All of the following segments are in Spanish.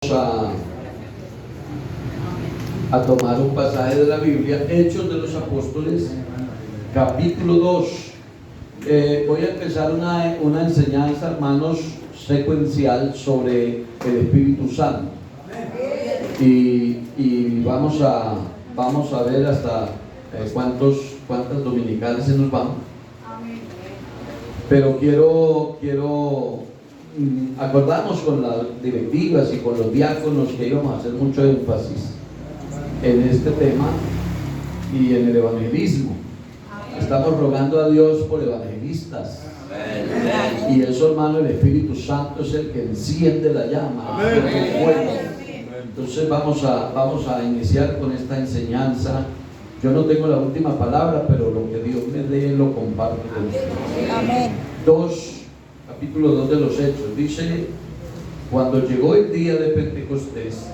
A tomar un pasaje de la Biblia, Hechos de los Apóstoles, capítulo 2. Voy a empezar una enseñanza, hermanos, secuencial sobre el Espíritu Santo. Y vamos a ver hasta cuántas dominicales se nos van. Pero quiero acordarnos con las directivas y con los diáconos que íbamos a hacer mucho énfasis en este tema y en el evangelismo. Estamos rogando a Dios por evangelistas. Y eso, hermano, el Espíritu Santo es el que enciende la llama. Entonces vamos a iniciar con esta enseñanza. Yo no tengo la última palabra, pero lo que Dios me dé lo comparto con ustedes. Amén. Capítulo 2 de los Hechos, dice: cuando llegó el día de Pentecostés,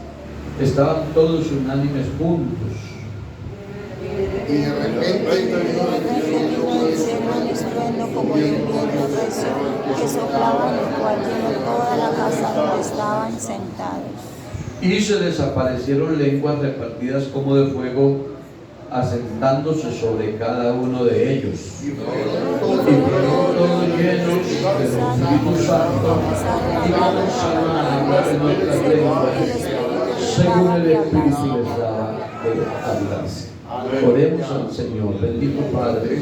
estaban todos unánimes juntos. Y de repente vino del cielo un estruendo como de un viento recio que soplaba, en el cual llenó toda la casa donde estaban sentados. Y se les aparecieron lenguas repartidas como de fuego, asentándose sobre cada uno de ellos. Y fueron todos llenos del Espíritu Santo y comenzaron a hablar en otras lenguas, según el Espíritu les daba hablarse. Oremos al Señor. Bendito Padre,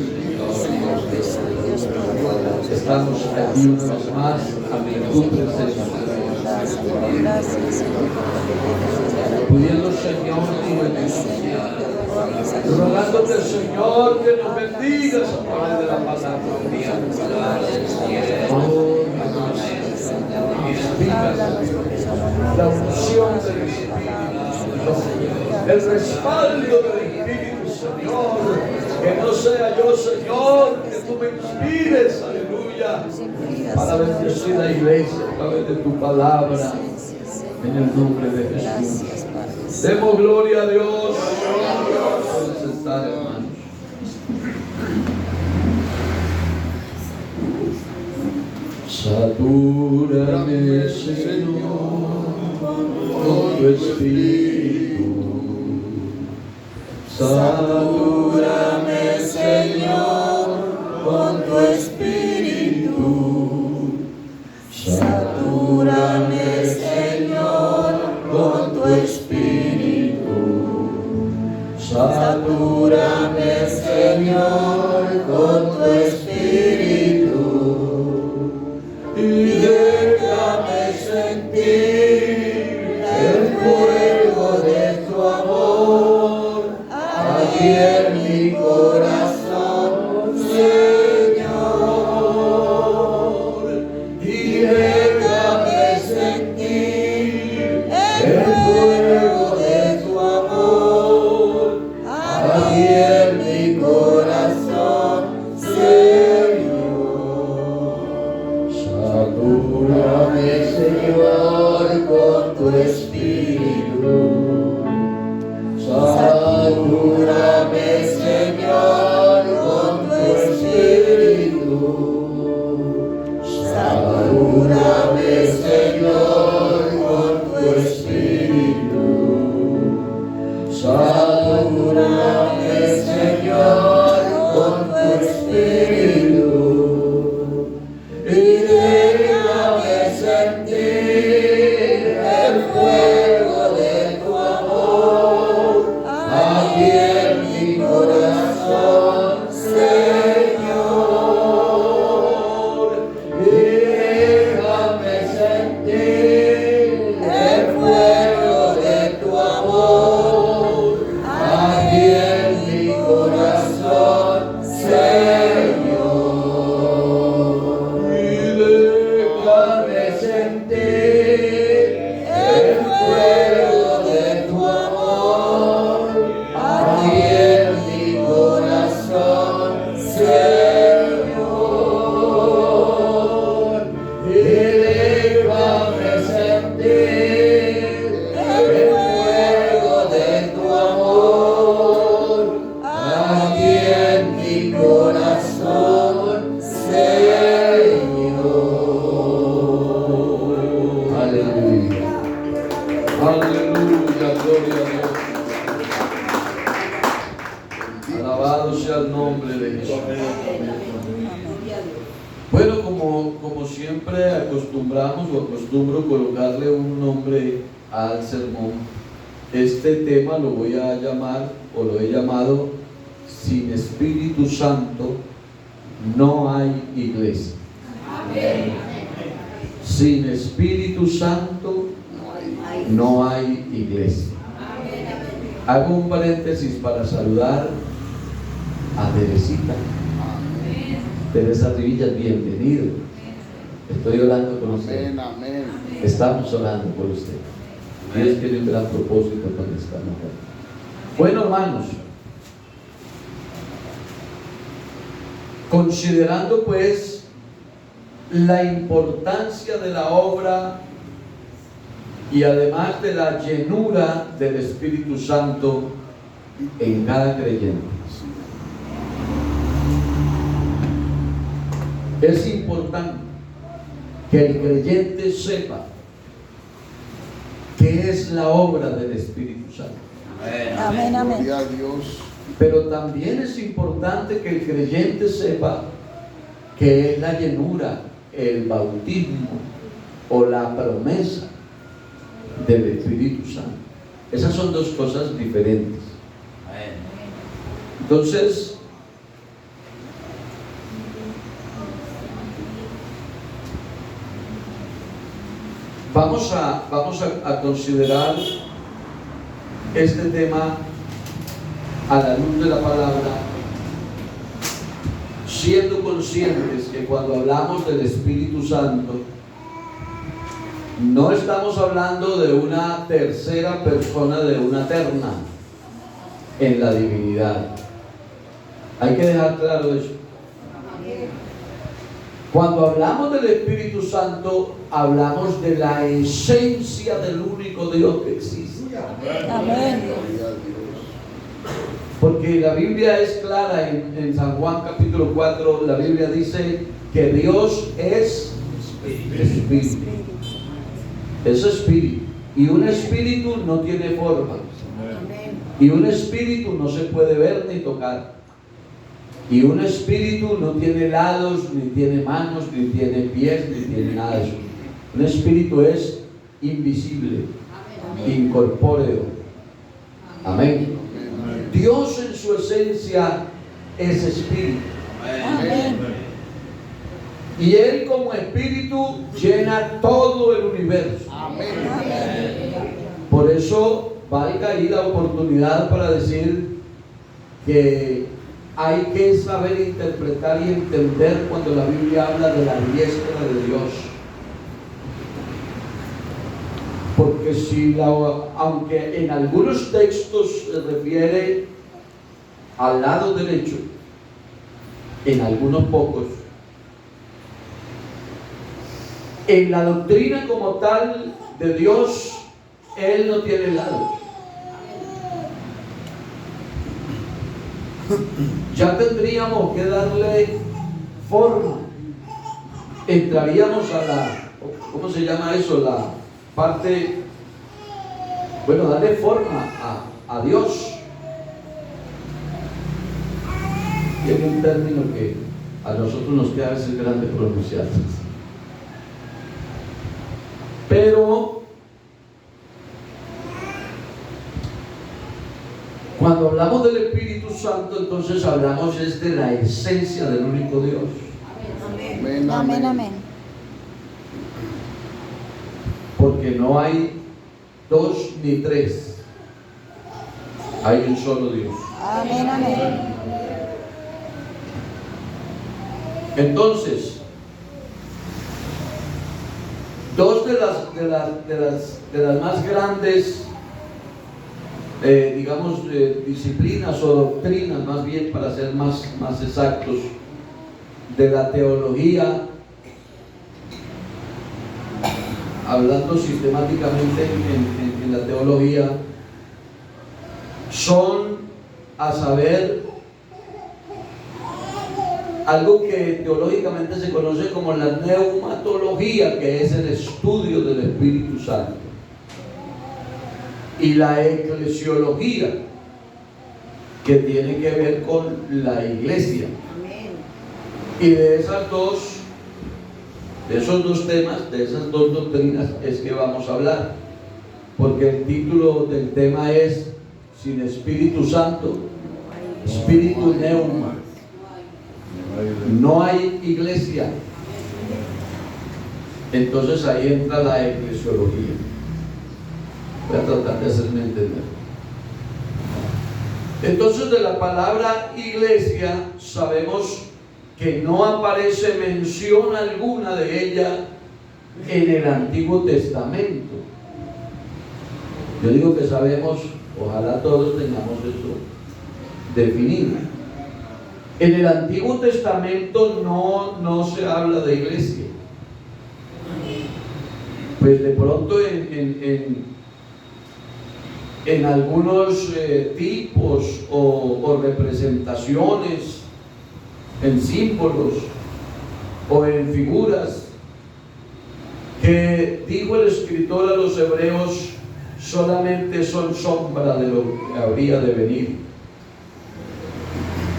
estamos aquí una vez más ante tu presencia, pudiendo, Señor, rogándote, Señor, que nos bendigas a través de la palabra. Oh, la unción del Espíritu, el respaldo del Espíritu, Señor. Que no sea yo, Señor, que tú me inspires, aleluya, para bendecir la iglesia a través de tu palabra, en el nombre de Jesús. Demos gloria a Dios. Puedes estar, hermanos. Satúrame, Señor, con tu Espíritu. Satúrame, Señor, con tu Espíritu. Satúrame, Señor, con tu Espíritu. Satúrame, Señor, con tu Espíritu. Y déjame sentir el fuego de tu amor aquí en mi corazón, Señor. Y déjame sentir el fuego de tu amor aquí en mi corazón, Señor. Satúrame, Señor, con tu Espíritu. Satúrame, Señor, con tu Espíritu. Satúrame, Señor, con tu Espíritu. Satúrame, Señor, con tu Espíritu. Y déjame sentir el fuego de Aleluya, gloria a Dios. Alabado sea el nombre de Jesús. Bueno, como siempre acostumbramos o acostumbro colocarle un nombre al sermón, este tema lo voy a llamar o lo he llamado: sin Espíritu Santo no hay iglesia. Amén. Sin Espíritu Santo no hay iglesia. Hago un paréntesis para saludar a Teresita. Teresa Rivillas, bienvenido. Estoy orando con usted. Amén. Estamos orando por usted. Dios tiene un gran propósito con esta mujer. Bueno, hermanos, considerando pues la importancia de la obra y además de la llenura del Espíritu Santo en cada creyente, es importante que el creyente sepa qué es la obra del Espíritu Santo. Amén, amén. Gloria a Dios. Pero también es importante que el creyente sepa qué es la llenura, el bautismo o la promesa del Espíritu Santo. Esas son dos cosas diferentes. Entonces, vamos a considerar este tema a la luz de la palabra, siendo conscientes que cuando hablamos del Espíritu Santo no estamos hablando de una tercera persona, de una terna en la divinidad. Hay que dejar claro eso. Cuando hablamos del Espíritu Santo, hablamos de la esencia del único Dios que existe. Amén. Porque la Biblia es clara en San Juan capítulo 4, la Biblia dice que Dios es Espíritu. Es Espíritu. Y un espíritu no tiene forma. Y un espíritu no se puede ver ni tocar. Y un espíritu no tiene lados, ni tiene manos, ni tiene pies, ni tiene nada de eso. Un espíritu es invisible, incorpóreo. Amén. Dios en su esencia es espíritu. Amén. Y Él como espíritu llena todo el universo. Por eso valga ahí la oportunidad para decir que hay que saber interpretar y entender cuando la Biblia habla de la diestra de Dios. Porque aunque en algunos textos se refiere al lado derecho, en algunos pocos, en la doctrina como tal de Dios, Él no tiene lados. Ya tendríamos que darle forma. Entraríamos a la, ¿cómo se llama eso? La parte, bueno, darle forma a Dios. Tiene un término que a nosotros nos queda a veces grande pronunciar. Pero cuando hablamos del Espíritu Santo, entonces hablamos de la esencia del único Dios. Amén. Amén, amén. Porque no hay dos ni tres, hay un solo Dios. Amén, amén. Entonces, dos de las más grandes disciplinas o doctrinas, más bien para ser más exactos, de la teología, hablando sistemáticamente en la teología, son a saber algo que teológicamente se conoce como la neumatología, que es el estudio del Espíritu Santo. y la eclesiología, que tiene que ver con la iglesia. Y de esos dos temas, de esas dos doctrinas es que vamos a hablar, porque el título del tema es sin Espíritu Santo, Espíritu Neuma, no hay iglesia. Entonces ahí entra la eclesiología. Voy a tratar de hacerme entender. Entonces, de la palabra iglesia sabemos que no aparece mención alguna de ella en el Antiguo Testamento. Yo digo que sabemos, ojalá todos tengamos eso definido. En el Antiguo Testamento no se habla de iglesia. Pues de pronto en algunos tipos o representaciones, en símbolos o en figuras que dijo el escritor a los hebreos, solamente son sombra de lo que habría de venir.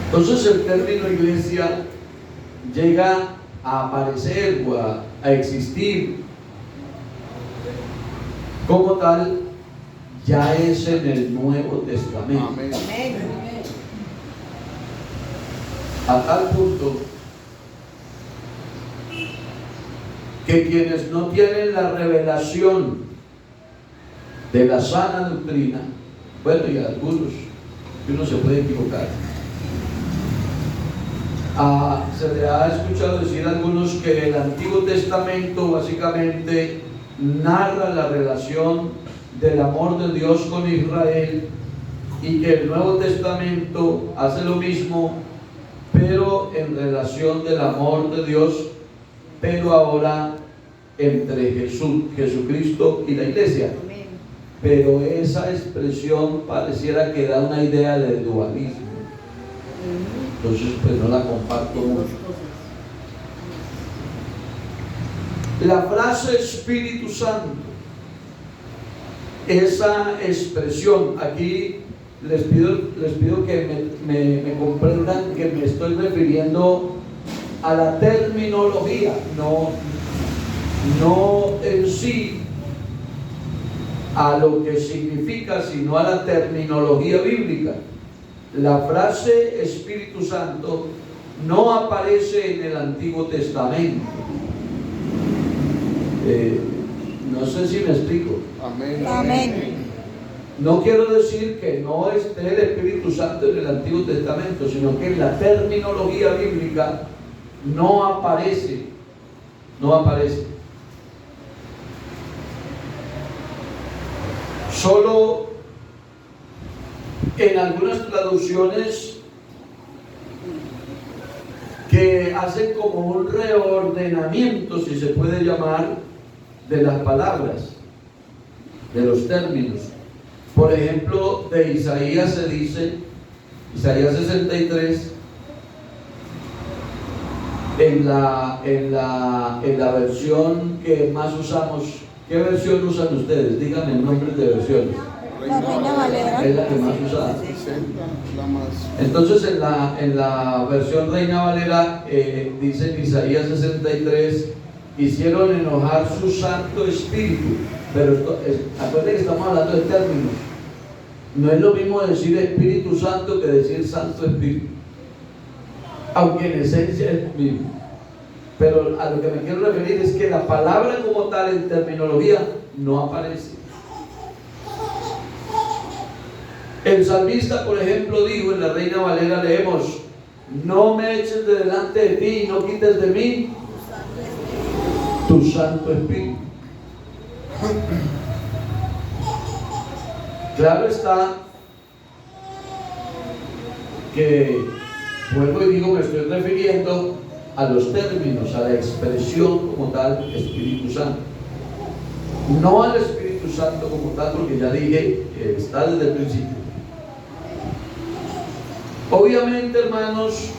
Entonces el término iglesia llega a aparecer o a existir como tal ya es en el Nuevo Testamento. Amén. A tal punto que quienes no tienen la revelación de la sana doctrina, bueno, y algunos, que uno se puede equivocar, se le ha escuchado decir a algunos que el Antiguo Testamento básicamente narra la relación del amor de Dios con Israel, y que el Nuevo Testamento hace lo mismo, pero en relación del amor de Dios, pero ahora entre Jesucristo y la iglesia. Pero esa expresión pareciera que da una idea de dualismo. Entonces pues no la comparto mucho. La frase Espíritu Santo, esa expresión, aquí les pido que me comprendan que me estoy refiriendo a la terminología, no en sí a lo que significa, sino a la terminología bíblica. La frase Espíritu Santo no aparece en el Antiguo Testamento. No sé si me explico. Amén. Amén. No quiero decir que no esté el Espíritu Santo en el Antiguo Testamento, sino que en la terminología bíblica no aparece. Solo en algunas traducciones que hacen como un reordenamiento, si se puede llamar, de las palabras, de los términos. Por ejemplo, de Isaías se dice, Isaías 63, en la versión que más usamos. ¿Qué versión usan ustedes? Díganme el nombre de versiones. La Reina Valera. Es la que más usada. 60, la más. Entonces en la versión Reina Valera dice en Isaías 63, hicieron enojar su Santo Espíritu. Pero acuérdense que estamos hablando de términos. No es lo mismo decir Espíritu Santo que decir Santo Espíritu, aunque en esencia es lo mismo. Pero a lo que me quiero referir es que la palabra como tal en terminología no aparece. El salmista, por ejemplo, dijo en la Reina Valera, leemos: no me eches de delante de ti y no quites de mí tu Santo Espíritu. Claro está que, vuelvo y digo, me estoy refiriendo a los términos, a la expresión como tal, Espíritu Santo. No al Espíritu Santo como tal, porque ya dije, está desde el principio. Obviamente, hermanos,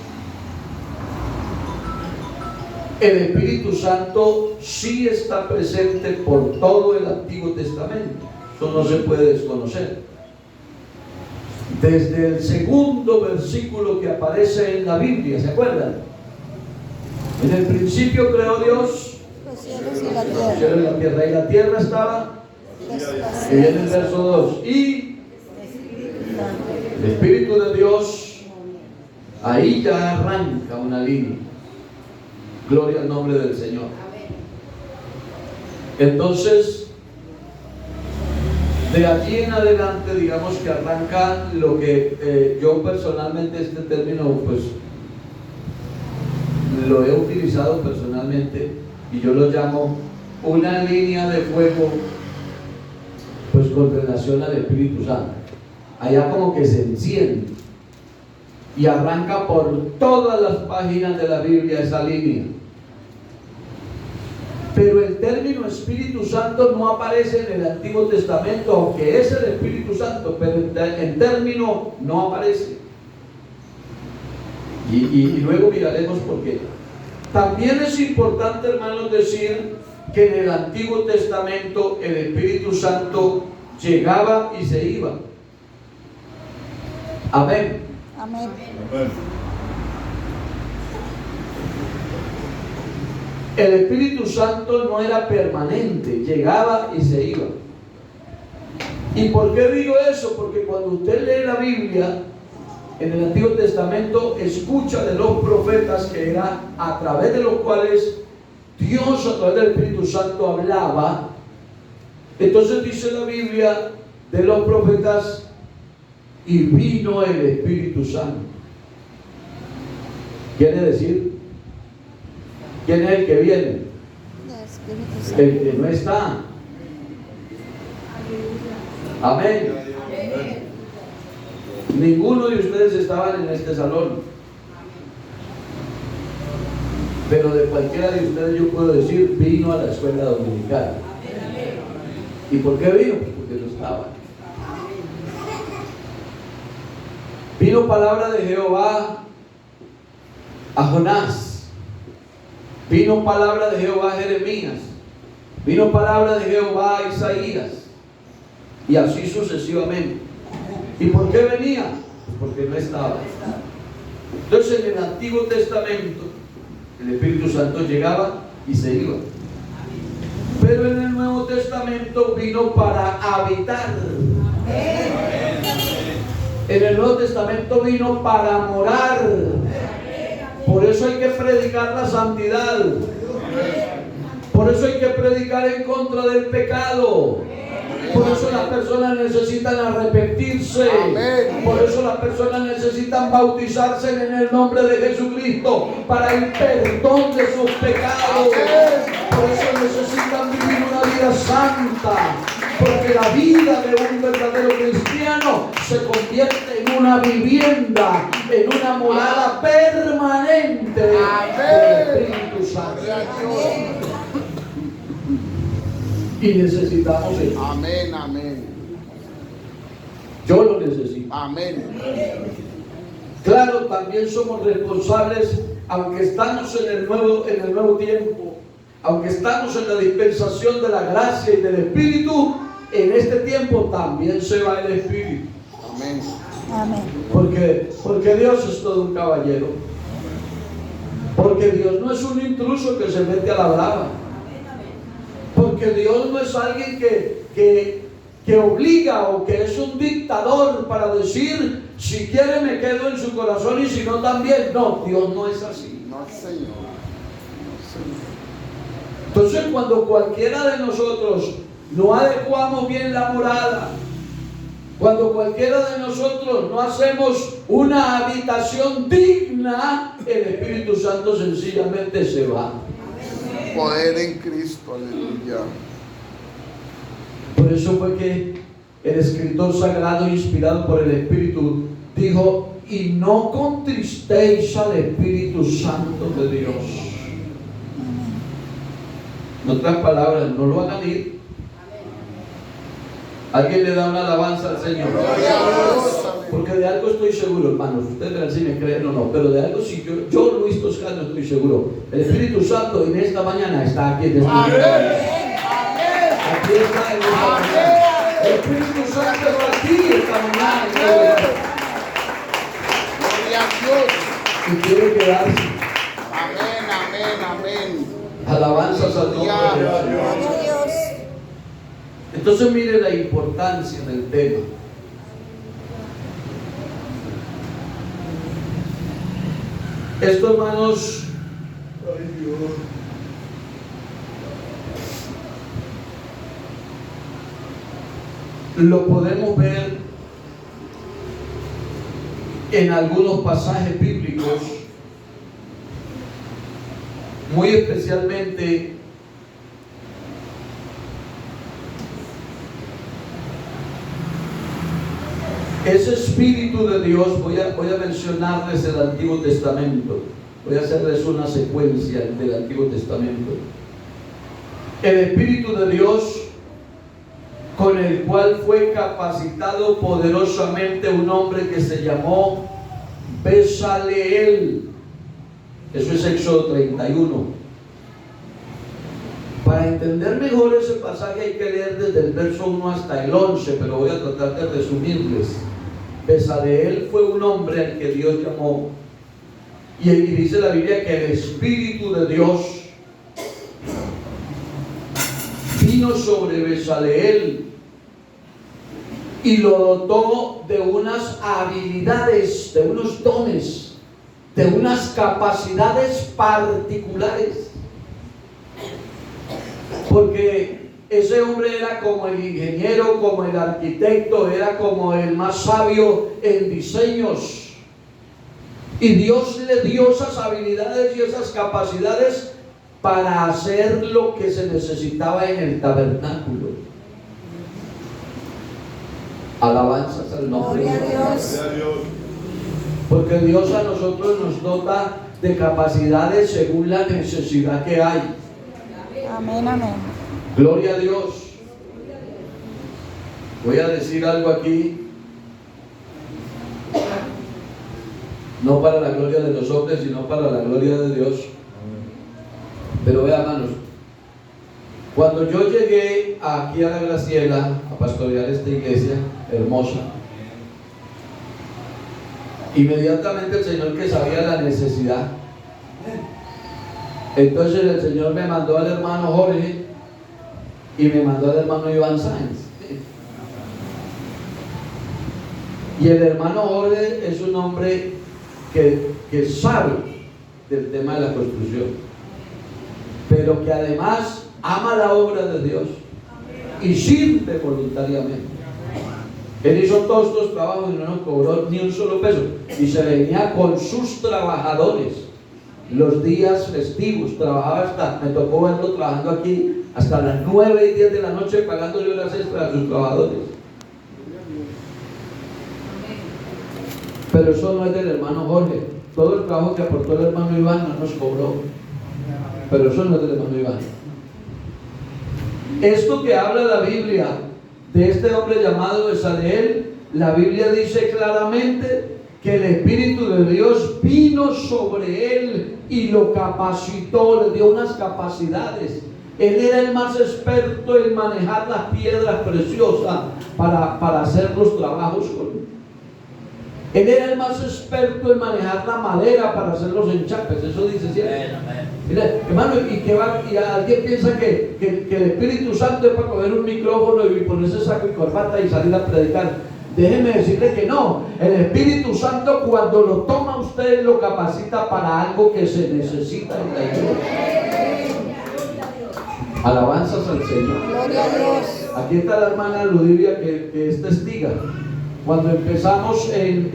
el Espíritu Santo sí está presente por todo el Antiguo Testamento. Eso no se puede desconocer. Desde el segundo versículo que aparece en la Biblia, ¿se acuerdan? En el principio creó Dios Los cielos y la los cielos y tierra. la tierra, y la tierra estaba, y viene el verso 2, y el Espíritu de Dios, ahí ya arranca una línea. Gloria al nombre del Señor. Entonces, de allí en adelante, digamos que arranca lo que yo personalmente, este término, pues lo he utilizado personalmente, y yo lo llamo una línea de fuego, pues con relación al Espíritu Santo. Allá como que se enciende y arranca por todas las páginas de la Biblia esa línea. Pero el término Espíritu Santo no aparece en el Antiguo Testamento, aunque es el Espíritu Santo, pero en término no aparece. Y luego miraremos por qué. También es importante, hermanos, decir que en el Antiguo Testamento el Espíritu Santo llegaba y se iba. Amén. Amén. El Espíritu Santo no era permanente, llegaba y se iba. ¿Y por qué digo eso? Porque cuando usted lee la Biblia, en el Antiguo Testamento, escucha de los profetas que era a través de los cuales Dios, a través del Espíritu Santo, hablaba. Entonces dice la Biblia de los profetas, y vino el Espíritu Santo. Quiere decir, ¿quién es el que viene? El Espíritu Santo. El que no está. Amén. Ninguno de ustedes estaban en este salón, pero de cualquiera de ustedes yo puedo decir, vino a la escuela dominical. ¿Y por qué vino? Pues porque no estaba. Vino palabra de Jehová a Jonás, vino palabra de Jehová a Jeremías, vino palabra de Jehová a Isaías, y así sucesivamente. ¿Y por qué venía? Pues porque no estaba. Entonces en el Antiguo Testamento el Espíritu Santo llegaba y se iba, pero en el Nuevo Testamento vino para habitar. En el Nuevo Testamento vino para morar. Por eso hay que predicar la santidad. Por eso hay que predicar en contra del pecado. Por eso las personas necesitan arrepentirse. Por eso las personas necesitan bautizarse en el nombre de Jesucristo para el perdón de sus pecados. Por eso necesitan vivir una vida santa, porque la vida de un verdadero cristiano se convierte en una vivienda, en una morada permanente del Espíritu Santo. Y necesitamos eso. Amén, amén. Yo lo necesito. Amén. Claro, también somos responsables, aunque estamos en el nuevo tiempo, aunque estamos en la dispensación de la gracia y del Espíritu, en este tiempo también se va el Espíritu. Amén. Amén. Porque Dios es todo un caballero. Porque Dios no es un intruso que se mete a la brava. Porque Dios no es alguien que obliga o que es un dictador para decir, si quiere me quedo en su corazón y si no también. No, Dios no es así. No, Señor. Entonces cuando cualquiera de nosotros no adecuamos bien la morada, cuando cualquiera de nosotros no hacemos una habitación digna, el Espíritu Santo sencillamente se va. Poder en Cristo, aleluya. Por eso fue que el escritor sagrado, inspirado por el Espíritu, dijo, y no contristéis al Espíritu Santo de Dios. En otras palabras, no lo hagan ir. Alguien le da una alabanza al Señor. Porque de algo estoy seguro, hermanos. Ustedes verán si me creen o no, pero de algo sí, yo Luis Toscano, estoy seguro. El Espíritu Santo en esta mañana está aquí en este lugar. Aquí está en esta mañana. El Espíritu Santo está aquí esta mañana. Gloria a Dios. Y quiere quedarse. Amén, amén, amén. Alabanzas al nombre de Dios. Gloria a Dios. Entonces mire la importancia del tema. Esto, hermanos, lo podemos ver en algunos pasajes bíblicos, muy especialmente ese Espíritu de Dios. Voy a mencionarles el Antiguo Testamento. Voy a hacerles una secuencia del Antiguo Testamento. El Espíritu de Dios, con el cual fue capacitado poderosamente un hombre que se llamó Bezaleel. Eso es Éxodo 31. Para entender mejor ese pasaje hay que leer desde el verso 1 hasta el 11, pero voy a tratar de resumirles. Bezaleel fue un hombre al que Dios llamó, y dice la Biblia que el Espíritu de Dios vino sobre Bezaleel y lo dotó de unas habilidades, de unos dones, de unas capacidades particulares, porque ese hombre era como el ingeniero, como el arquitecto, era como el más sabio en diseños. Y Dios le dio esas habilidades y esas capacidades para hacer lo que se necesitaba en el tabernáculo. Alabanzas al nombre de Dios. Porque Dios a nosotros nos dota de capacidades según la necesidad que hay. Amén, amén. Gloria a Dios. Voy a decir algo aquí, no para la gloria de los hombres, sino para la gloria de Dios. Pero vean, hermanos, cuando yo llegué aquí a la Graciela a pastorear esta iglesia hermosa, inmediatamente el Señor, que sabía la necesidad, entonces el Señor me mandó al hermano Jorge y me mandó al hermano Iván Sáenz. Y el hermano Jorge es un hombre que sabe del tema de la construcción, pero que además ama la obra de Dios y sirve voluntariamente. Él hizo todos estos trabajos y no nos cobró ni un solo peso, y se venía con sus trabajadores los días festivos. Trabajaba me tocó verlo trabajando aquí hasta las 9 y 10 de la noche, pagándole horas extras a sus trabajadores. Pero eso no es del hermano Jorge. Todo el trabajo que aportó el hermano Iván no nos cobró, pero eso no es del hermano Iván. Esto que habla la Biblia de este hombre llamado Bezaleel, la Biblia dice claramente que el Espíritu de Dios vino sobre él y lo capacitó, le dio unas capacidades. Él era el más experto en manejar las piedras preciosas para hacer los trabajos con. Él era el más experto en manejar la madera para hacer los enchapes. Eso dice siempre. Mira, hermano, y alguien piensa que el Espíritu Santo es para coger un micrófono y ponerse saco y corbata y salir a predicar. Déjeme decirle que no. El Espíritu Santo, cuando lo toma usted, lo capacita para algo que se necesita en la iglesia. Alabanzas al Señor. Gloria a Dios. Aquí está la hermana Ludivia, que es testiga. Cuando empezamos en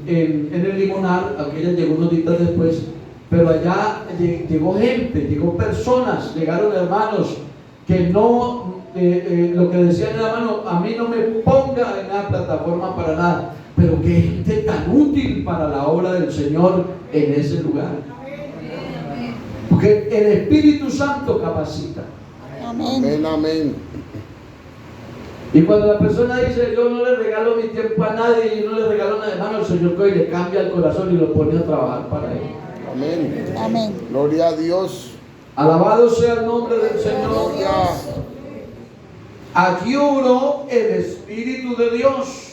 el Limonar, aunque ella llegó unos días después, pero allá llegó gente, llegó personas, llegaron hermanos que no, lo que decían era, hermano, a mí no me ponga en la plataforma para nada, pero qué gente tan útil para la obra del Señor en ese lugar. Porque el Espíritu Santo capacita. Amén. Amén, amén. Y cuando la persona dice, yo no le regalo mi tiempo a nadie, yo no le regalo nada, hermano, el Señor coge y le cambia el corazón y lo pone a trabajar para él. Amén. Amén. Gloria a Dios. Alabado sea el nombre del Señor. Gloria. Aquí obró el Espíritu de Dios.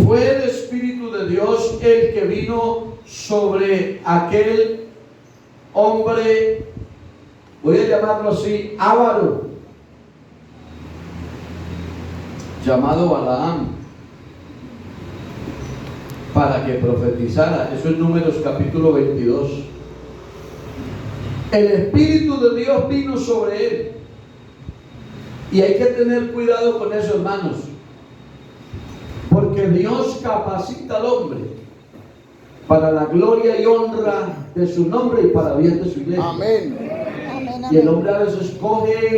Fue el Espíritu de Dios el que vino sobre aquel hombre, voy a llamarlo así, avaro, llamado Balaam, para que profetizara. Eso es Números capítulo 22. El Espíritu de Dios vino sobre él. Y hay que tener cuidado con eso, hermanos, porque Dios capacita al hombre para la gloria y honra de su nombre y para bien de su iglesia. Amén. Amén, Y el amén. hombre a veces coge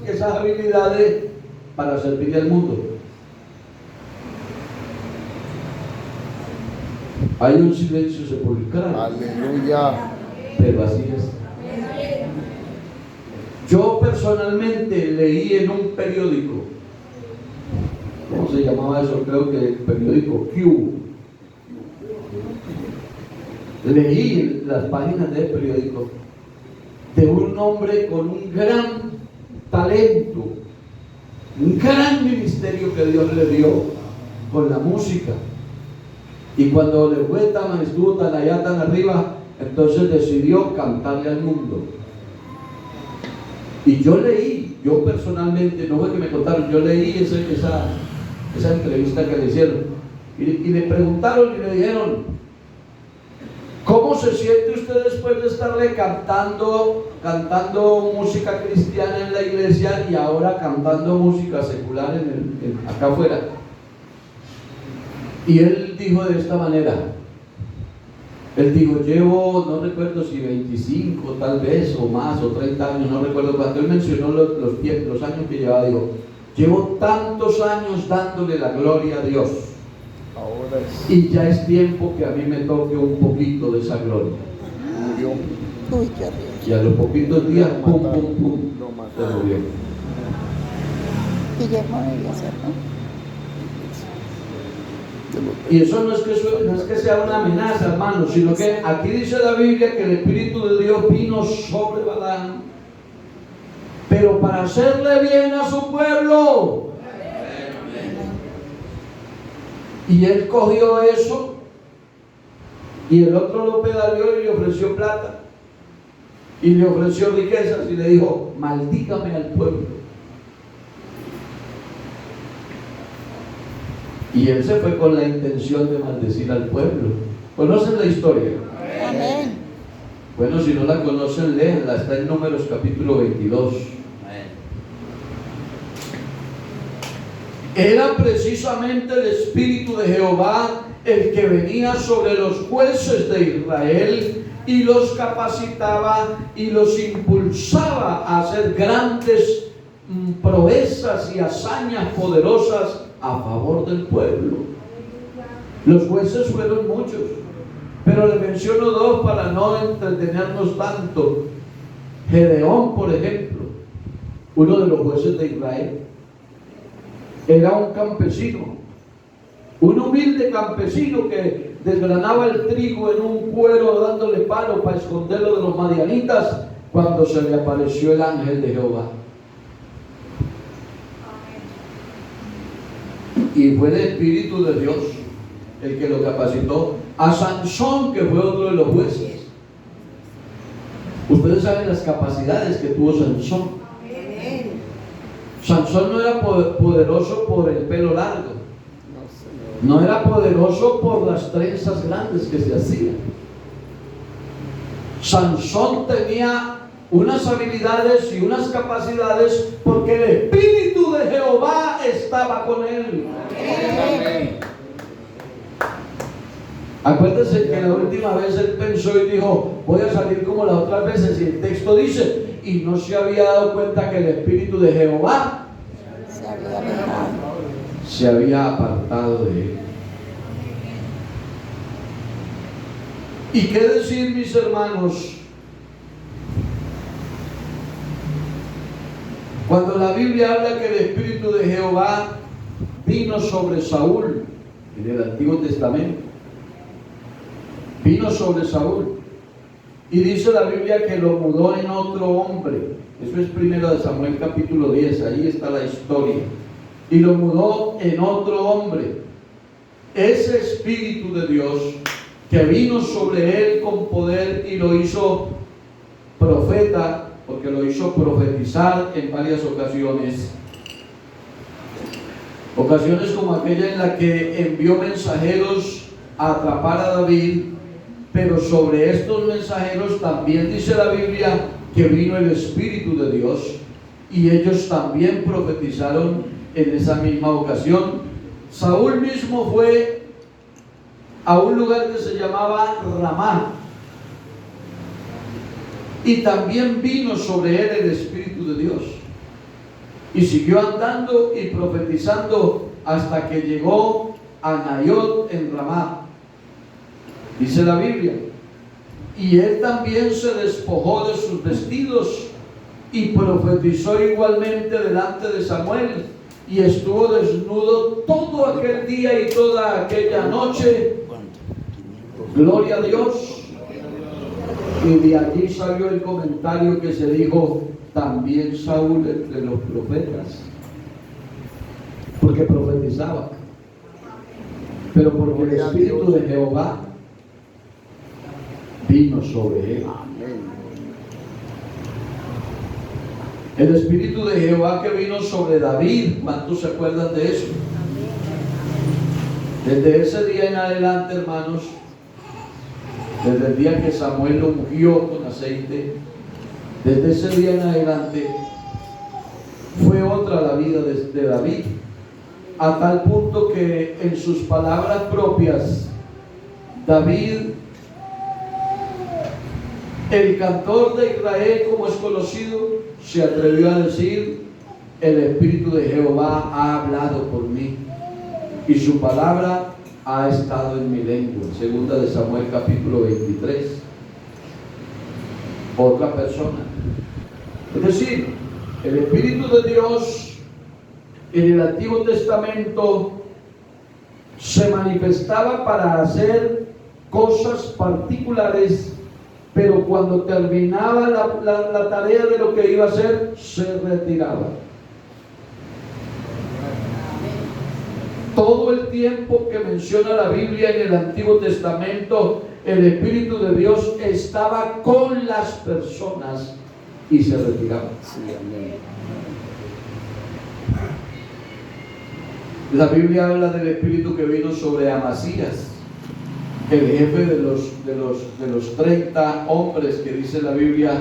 esas habilidades para servir al mundo. Hay un silencio sepulcral, Aleluya. pero así es. Yo personalmente leí en un periódico, ¿cómo se llamaba eso? Creo que el periódico Q. Leí en las páginas del periódico de un hombre con un gran talento, un gran ministerio que Dios le dio con la música. Y cuando le fue estuvo tan allá, tan arriba, entonces decidió cantarle al mundo. Y yo leí, yo personalmente, no fue que me contaron, yo leí esa entrevista que le hicieron. Y le preguntaron y le dijeron: ¿cómo se siente usted después de estarle cantando música cristiana en la iglesia y ahora cantando música secular acá afuera? Y él dijo de esta manera, él dijo: llevo, no recuerdo si 25 tal vez o más, o 30 años, no recuerdo cuánto. Él mencionó los años que llevaba. Dijo: llevo tantos años dándole la gloria a Dios, Ahora es. y ya es tiempo que a mí me toque un poquito de esa gloria. Murió. Uy, qué horrible. Y a los poquitos días, pum, pum, pum, Lo se mataron. murió. Guillermo debía ser, ¿no? Y eso no es que sea una amenaza, hermanos, sino que aquí dice la Biblia que el Espíritu de Dios vino sobre Balaam, pero para hacerle bien a su pueblo. Y él cogió eso, y el otro lo pedaleó y le ofreció plata, y le ofreció riquezas, y le dijo: maldígame al pueblo. Y él se fue con la intención de maldecir al pueblo. ¿Conocen la historia? Amén. Bueno, si no la conocen, léanla, está en Números capítulo 22. Era precisamente el Espíritu de Jehová el que venía sobre los jueces de Israel y los capacitaba y los impulsaba a hacer grandes proezas y hazañas poderosas a favor del pueblo. Los jueces fueron muchos, pero les menciono dos para no entretenernos tanto. Gedeón, por ejemplo, uno de los jueces de Israel, era un campesino, un humilde campesino que desgranaba el trigo en un cuero dándole palo para esconderlo de los madianitas, cuando se le apareció el ángel de Jehová. Y fue el Espíritu de Dios el que lo capacitó. A Sansón, que fue otro de los jueces. Ustedes saben las capacidades que tuvo Sansón. Sansón no era poderoso por el pelo largo, no era poderoso por las trenzas grandes que se hacían. Sansón tenía unas habilidades y unas capacidades porque el Espíritu de Jehová estaba con él. Amén. Acuérdense que la última vez él pensó y dijo: voy a salir como las otras veces, y el texto dice: y no se había dado cuenta que el Espíritu de Jehová Se había alejado. se había apartado de él. ¿Y qué decir, mis hermanos? Cuando la Biblia habla que el Espíritu de Jehová vino sobre Saúl en el Antiguo Testamento, vino sobre Saúl, y dice la Biblia que lo mudó en otro hombre, Eso es 1 Samuel capítulo 10, ahí está la historia. Y lo mudó en otro hombre. Ese Espíritu de Dios que vino sobre él con poder y lo hizo profeta, porque lo hizo profetizar en varias ocasiones. Ocasiones como aquella en la que envió mensajeros a atrapar a David, pero sobre estos mensajeros también dice la Biblia que vino el Espíritu de Dios y ellos también profetizaron en esa misma ocasión. Saúl mismo fue a un lugar que se llamaba Ramá y también vino sobre él el Espíritu de Dios y siguió andando y profetizando hasta que llegó a Nayot en Ramá, dice la Biblia. Y él también se despojó de sus vestidos y profetizó igualmente delante de Samuel, y estuvo desnudo todo aquel día y toda aquella noche. Gloria a Dios. Y de allí salió el comentario que se dijo: también Saúl entre los profetas, porque profetizaba, pero porque el Espíritu de Jehová vino sobre él. El Espíritu de Jehová que vino sobre David, ¿cuántos se acuerdan de eso? Desde ese día en adelante, hermanos, desde el día que Samuel lo ungió con aceite, desde ese día en adelante fue otra la vida de David, a tal punto que en sus palabras propias, David, el cantor de Israel, como es conocido, se atrevió a decir: el Espíritu de Jehová ha hablado por mí y su palabra ha estado en mi lengua. Segunda de Samuel capítulo 23. Otra persona. Es decir, el Espíritu de Dios en el Antiguo Testamento se manifestaba para hacer cosas particulares, pero cuando terminaba la tarea de lo que iba a hacer, se retiraba. Todo el tiempo que menciona la Biblia en el Antiguo Testamento, el Espíritu de Dios estaba con las personas y se retiraba. La Biblia habla del Espíritu que vino sobre Amasías, el jefe de los 30 hombres que dice la Biblia,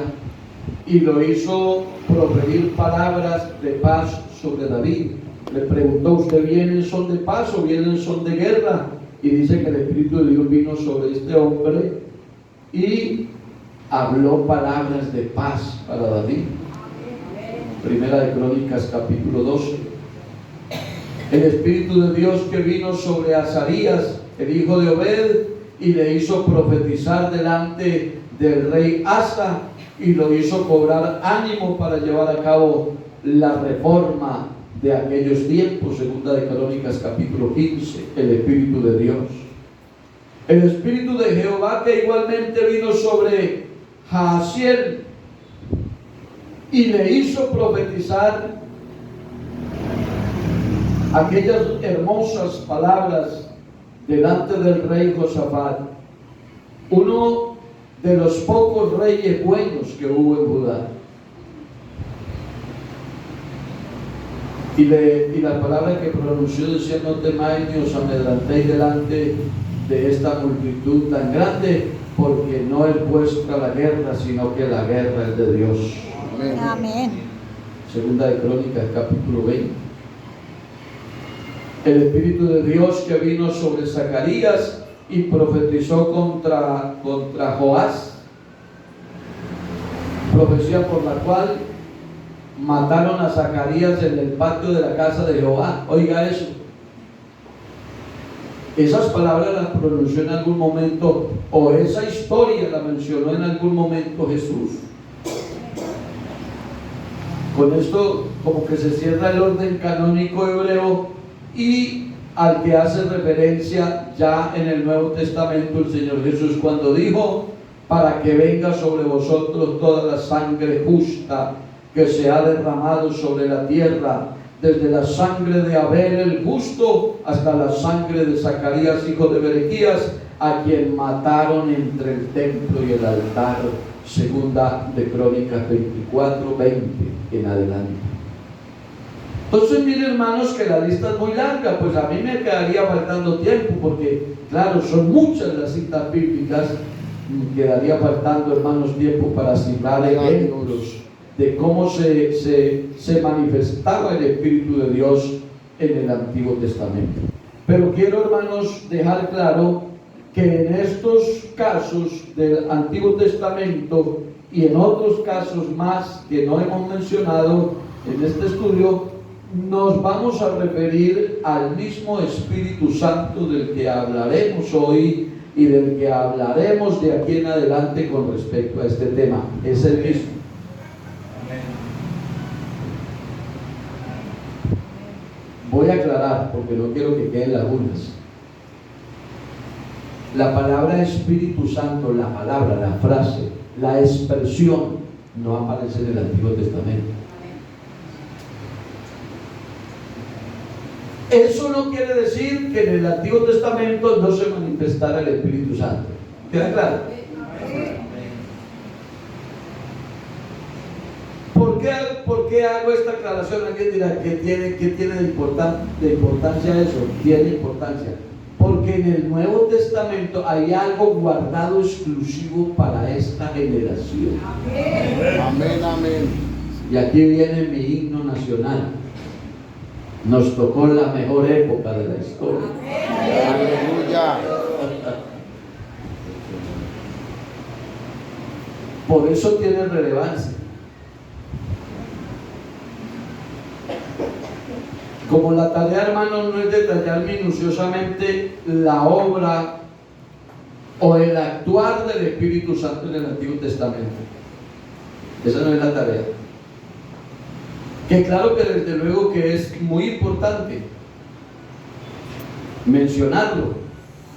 y lo hizo proferir palabras de paz sobre David. Le preguntó: ¿usted viene en son de paz o viene en son de guerra? Y dice que el Espíritu de Dios vino sobre este hombre y habló palabras de paz para David. Primera de Crónicas capítulo 12. El Espíritu de Dios que vino sobre Azarías, el hijo de Obed, y le hizo profetizar delante del rey Asa y lo hizo cobrar ánimo para llevar a cabo la reforma de aquellos tiempos. Segunda de Crónicas capítulo 15. El Espíritu de Dios, el Espíritu de Jehová que igualmente vino sobre Jaasiel y le hizo profetizar aquellas hermosas palabras delante del rey Josafat, uno de los pocos reyes buenos que hubo en Judá. Y la palabra que pronunció decía: no temáis ni os amedrantéis delante de esta multitud tan grande, porque no es vuestra la guerra, sino que la guerra es de Dios. Amén. Amén. Segunda de Crónicas capítulo 20. El Espíritu de Dios que vino sobre Zacarías y profetizó contra Joás, profecía por la cual mataron a Zacarías en el patio de la casa de Jehová. Oiga eso. Esas palabras las pronunció en algún momento, o esa historia la mencionó en algún momento Jesús. Con esto como que se cierra el orden canónico hebreo y al que hace referencia ya en el Nuevo Testamento el Señor Jesús, cuando dijo: para que venga sobre vosotros toda la sangre justa que se ha derramado sobre la tierra, desde la sangre de Abel el justo hasta la sangre de Zacarías hijo de Berequías, a quien mataron entre el templo y el altar. Segunda de Crónicas 24:20 en adelante. Entonces, miren, hermanos, que la lista es muy larga, pues a mí me quedaría faltando tiempo, porque claro, son muchas las citas bíblicas. Quedaría faltando, hermanos, tiempo para citar ejemplos de cómo se manifestaba el Espíritu de Dios en el Antiguo Testamento. Pero quiero, hermanos, dejar claro que en estos casos del Antiguo Testamento y en otros casos más que no hemos mencionado en este estudio, nos vamos a referir al mismo Espíritu Santo del que hablaremos hoy y del que hablaremos de aquí en adelante con respecto a este tema. Es el mismo. Voy a aclarar porque no quiero que queden lagunas. La palabra Espíritu Santo, la palabra, la frase, la expresión no aparece en el Antiguo Testamento. Eso no quiere decir que en el Antiguo Testamento no se manifestara el Espíritu Santo. ¿Queda claro? ¿Por qué hago esta aclaración? Alguien dirá, ¿qué tiene de importancia eso? Tiene importancia. Porque en el Nuevo Testamento hay algo guardado exclusivo para esta generación. Amén, amén. Y aquí viene mi himno nacional. Nos tocó la mejor época de la historia. Aleluya. Por eso tiene relevancia. Como la tarea, hermanos, no es detallar minuciosamente la obra o el actuar del Espíritu Santo en el Antiguo Testamento. Esa no es la tarea. Que claro que desde luego que es muy importante mencionarlo.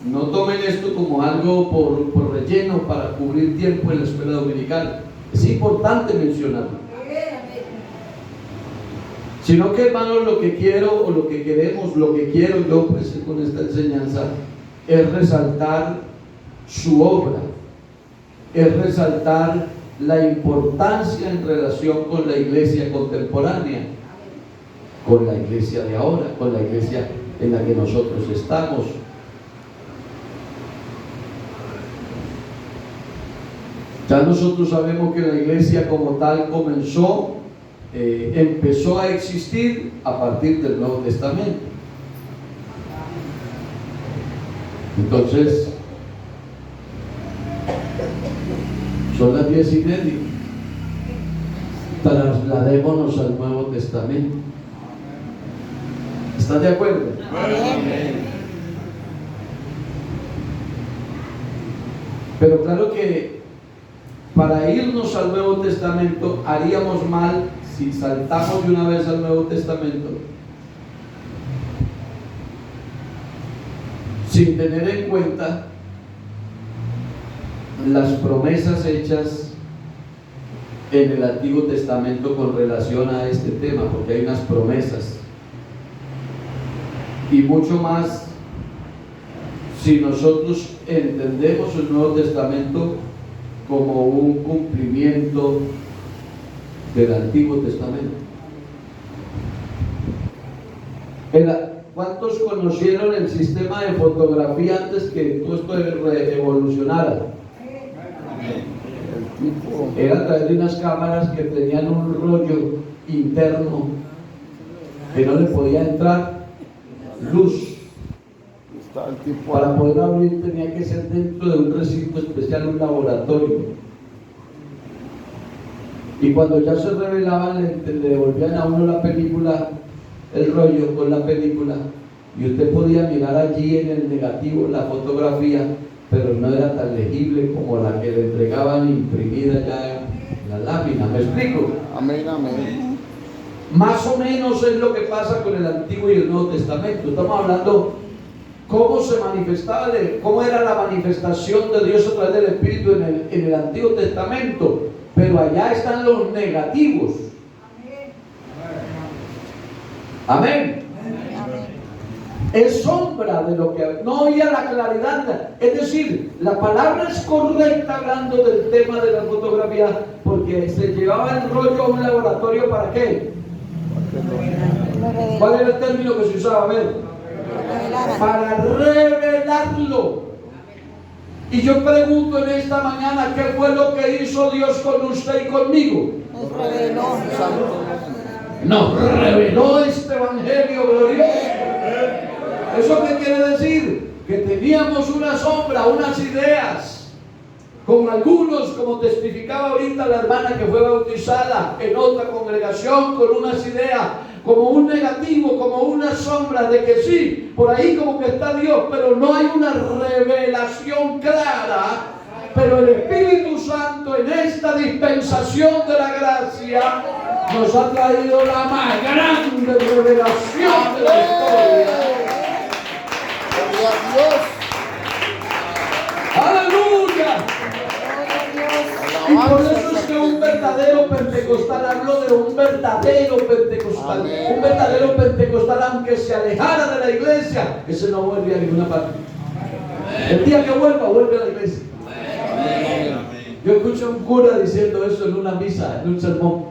No tomen esto como algo por relleno para cubrir tiempo en la escuela dominical. Es importante mencionarlo. Sino que, hermanos, lo que quiero o lo que queremos, lo que quiero yo pues con esta enseñanza es resaltar su obra, es resaltar la importancia en relación con la iglesia contemporánea, con la iglesia de ahora, con la iglesia en la que nosotros estamos. Ya nosotros sabemos que la iglesia como tal empezó a existir a partir del Nuevo Testamento. Entonces, son las 10:30. Trasladémonos al Nuevo Testamento. ¿Están de acuerdo? Amén. Pero claro que para irnos al Nuevo Testamento haríamos mal si saltamos de una vez al Nuevo Testamento sin tener en cuenta las promesas hechas en el Antiguo Testamento con relación a este tema, porque hay unas promesas, y mucho más si nosotros entendemos el Nuevo Testamento como un cumplimiento del Antiguo Testamento. ¿Cuántos conocieron el sistema de fotografía antes que todo esto evolucionara? Era a través de unas cámaras que tenían un rollo interno que no le podía entrar luz. Para poder abrir tenía que ser dentro de un recinto especial, un laboratorio. Y cuando ya se revelaban, le devolvían a uno la película, el rollo con la película, y usted podía mirar allí en el negativo la fotografía, pero no era tan legible como la que le entregaban imprimida ya en la lámina. ¿Me explico? Amén, amén. Más o menos es lo que pasa con el Antiguo y el Nuevo Testamento. Estamos hablando cómo se manifestaba, cómo era la manifestación de Dios a través del Espíritu en el Antiguo Testamento, pero allá están los negativos. Amén. Amén. Es sombra de lo que no oía la claridad. Es decir, la palabra es correcta hablando del tema de la fotografía, porque se llevaba el rollo a un laboratorio. ¿Para qué? Lo reveló. ¿Cuál era el término que se usaba? A ver, Lo revelaran. para revelarlo. Y yo pregunto en esta mañana, ¿qué fue lo que hizo Dios con usted y conmigo? Nos reveló. Nos reveló este evangelio glorioso. ¿Eso qué quiere decir? Que teníamos una sombra, unas ideas, con algunos, como testificaba ahorita la hermana que fue bautizada en otra congregación, con unas ideas, como un negativo, como una sombra de que sí, por ahí como que está Dios, pero no hay una revelación clara. Pero el Espíritu Santo en esta dispensación de la gracia nos ha traído la más grande revelación de la historia. Gloria a Dios. ¡Aleluya! Y por eso es que un verdadero pentecostal, hablo de un verdadero pentecostal. Amén. Un verdadero pentecostal, aunque se alejara de la iglesia, ese no vuelve a ninguna parte. El día que vuelva, vuelve a la iglesia. Yo escuché a un cura diciendo eso en una misa, en un sermón.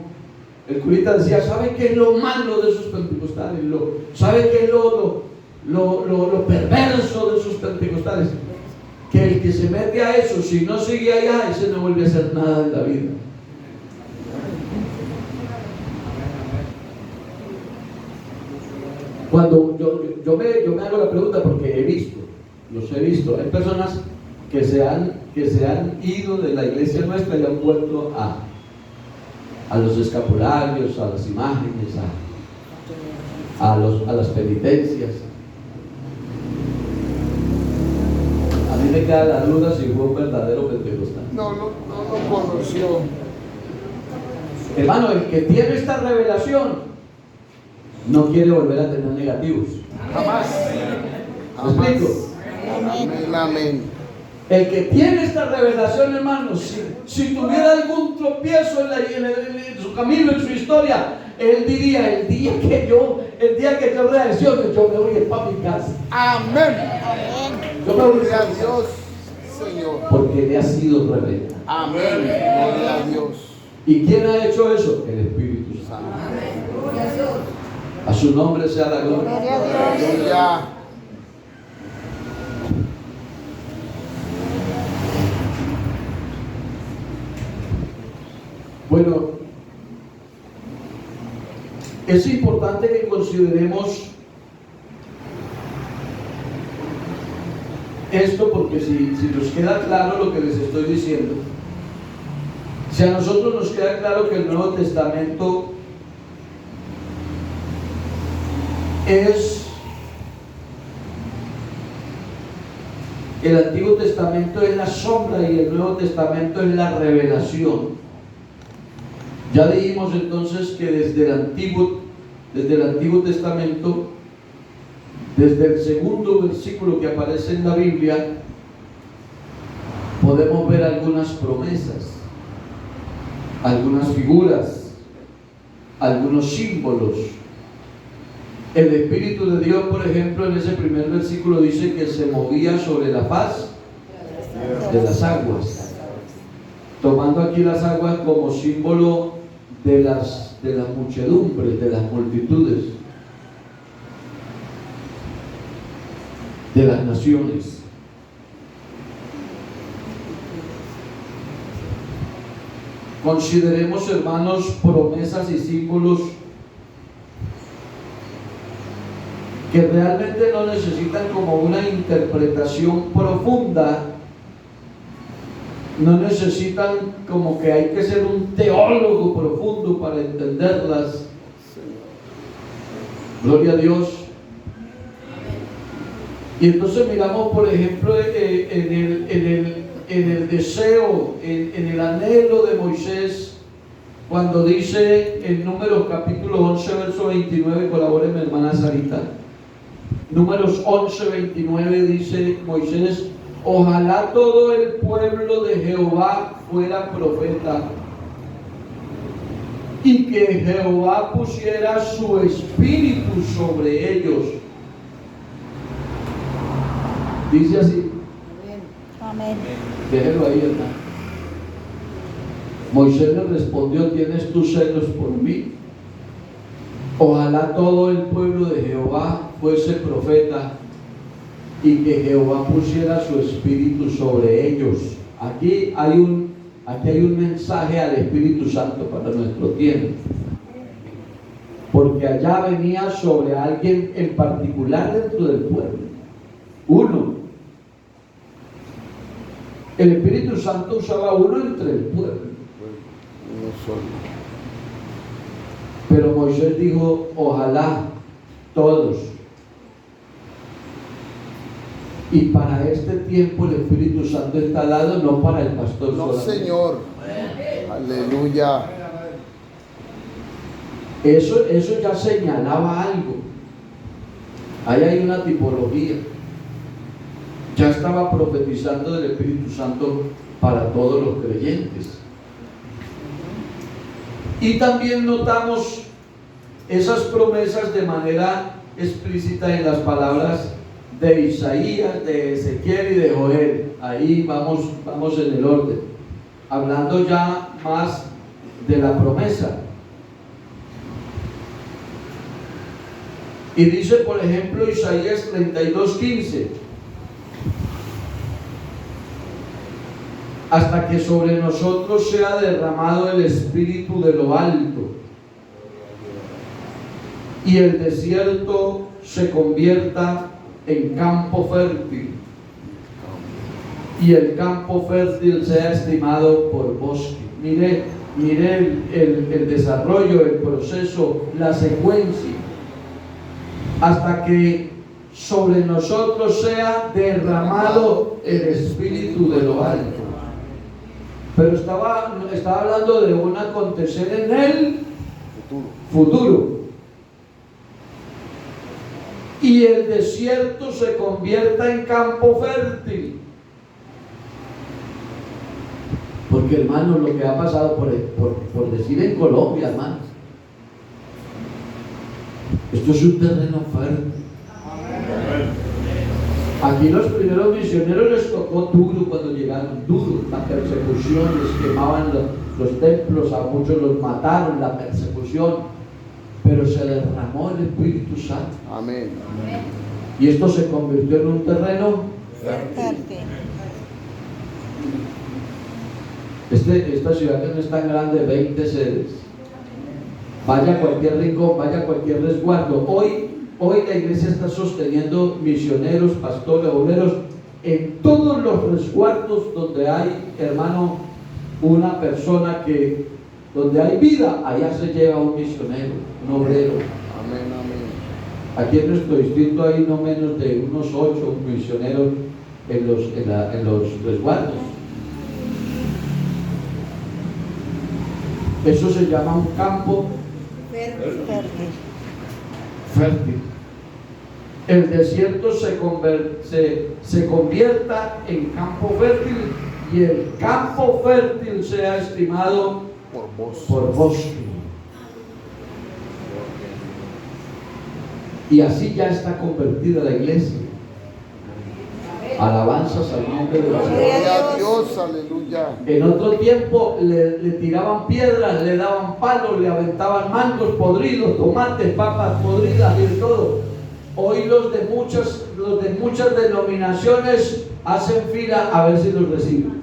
El curita decía, ¿sabe qué es lo malo de esos pentecostales? ¿Sabe qué es lo perverso de esos pentecostales? Que el que se mete a eso, si no sigue allá, ese no vuelve a hacer nada en la vida. Cuando yo me hago la pregunta, porque los he visto, hay personas que se han ido de la iglesia nuestra y han vuelto a los escapularios, a las imágenes, a las penitencias. A mí me queda la duda si fue un verdadero pentecostal. No conoció. Hermano, el que tiene esta revelación no quiere volver a tener negativos. Jamás. ¿Me explico? Amén, amén. El que tiene esta revelación, hermano, si tuviera algún tropiezo en su camino, en su historia, él diría, el día que yo reaccione, yo me voy para mi casa. Amén. Yo me voy Gloria a a Dios, Señor. porque le ha sido revelado. Amén. Gloria a Dios. ¿Y quién ha hecho eso? El Espíritu Santo. A su nombre sea la gloria. Gloria a Dios. Aleluya. Bueno, es importante que consideremos esto, porque si nos queda claro lo que les estoy diciendo, si a nosotros nos queda claro que el Nuevo Testamento el Antiguo Testamento es la sombra y el Nuevo Testamento es la revelación. Ya dijimos entonces que desde el Antiguo Testamento, desde el segundo versículo que aparece en la Biblia, podemos ver algunas promesas, algunas figuras, algunos símbolos. El Espíritu de Dios, por ejemplo, en ese primer versículo dice que se movía sobre la faz de las aguas, tomando aquí las aguas como símbolo de las muchedumbres, de las multitudes, de las naciones. Consideremos, hermanos, promesas y símbolos que realmente no necesitan como una interpretación profunda, no necesitan como que hay que ser un teólogo profundo para entenderlas. Gloria a Dios. Y entonces miramos, por ejemplo, en el deseo, en el anhelo de Moisés, cuando dice en Números capítulo 11, verso 29, colabore mi hermana Sarita. Números 11, 29 dice Moisés: ojalá todo el pueblo de Jehová fuera profeta. y que Jehová pusiera su espíritu sobre ellos. Dice así. Amén. Déjelo ahí, hermano. Moisés le respondió: ¿tienes tus celos por mí? Ojalá todo el pueblo de Jehová fuese profeta y que Jehová pusiera su espíritu sobre ellos. Aquí hay un mensaje al Espíritu Santo para nuestro tiempo. Porque allá venía sobre alguien en particular dentro del pueblo. Uno. El Espíritu Santo usaba uno entre el pueblo. Uno solo. Pero Moisés dijo: ojalá todos. Y para este tiempo el Espíritu Santo está dado no para el pastor No, solamente. Señor. Aleluya. Eso ya señalaba algo. Ahí hay una tipología. Ya estaba profetizando del Espíritu Santo para todos los creyentes. Y también notamos esas promesas de manera explícita en las palabras de Isaías, de Ezequiel y de Joel. Ahí vamos en el orden, hablando ya más de la promesa. Y dice, por ejemplo, Isaías 32:15: hasta que sobre nosotros sea derramado el espíritu de lo alto y el desierto se convierta en campo fértil y el campo fértil sea estimado por bosque. Mire el desarrollo, el proceso, la secuencia. Hasta que sobre nosotros sea derramado el espíritu de lo alto. Pero estaba hablando de un acontecer en el futuro. Y el desierto se convierta en campo fértil. Porque, hermano, lo que ha pasado por decir en Colombia, hermano, esto es un terreno fértil. Aquí los primeros misioneros les tocó duro cuando llegaron, duro, la persecución, les quemaban los templos, a muchos los mataron, la persecución, pero se derramó el Espíritu Santo. Amén. Y esto se convirtió en un terreno Fértil. Esta ciudad que no es tan grande, 20 sedes. Vaya a cualquier rincón, vaya a cualquier resguardo. Hoy la iglesia está sosteniendo misioneros, pastores, obreros en todos los resguardos donde hay, hermano, una persona donde hay vida, allá se lleva un misionero, un obrero. Amén, amén. Aquí en nuestro distrito hay no menos de unos 8 misioneros en los resguardos. Eso se llama un campo Fértil. fértil. El desierto se convierta en campo fértil y el campo fértil sea estimado por bosque. Y así ya está convertida la iglesia. Alabanzas al nombre de Dios. Gloria a Dios, aleluya. En otro tiempo le tiraban piedras, le daban palos, le aventaban mangos podridos, tomates, papas podridas y de todo. Hoy los de muchas denominaciones hacen fila a ver si los reciben.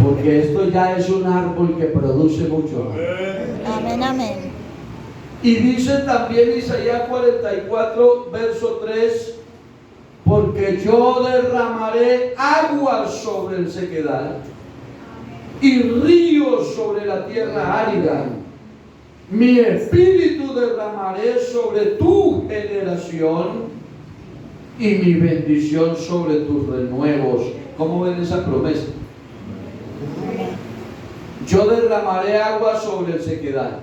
Porque esto ya es un árbol que produce mucho. Amén, amén. Y dice también Isaías 44, verso 3: porque yo derramaré aguas sobre el sequedal y ríos sobre la tierra árida. Mi espíritu derramaré sobre tu generación y mi bendición sobre tus renuevos. ¿Cómo ven esa promesa? Yo derramaré agua sobre el sequedal.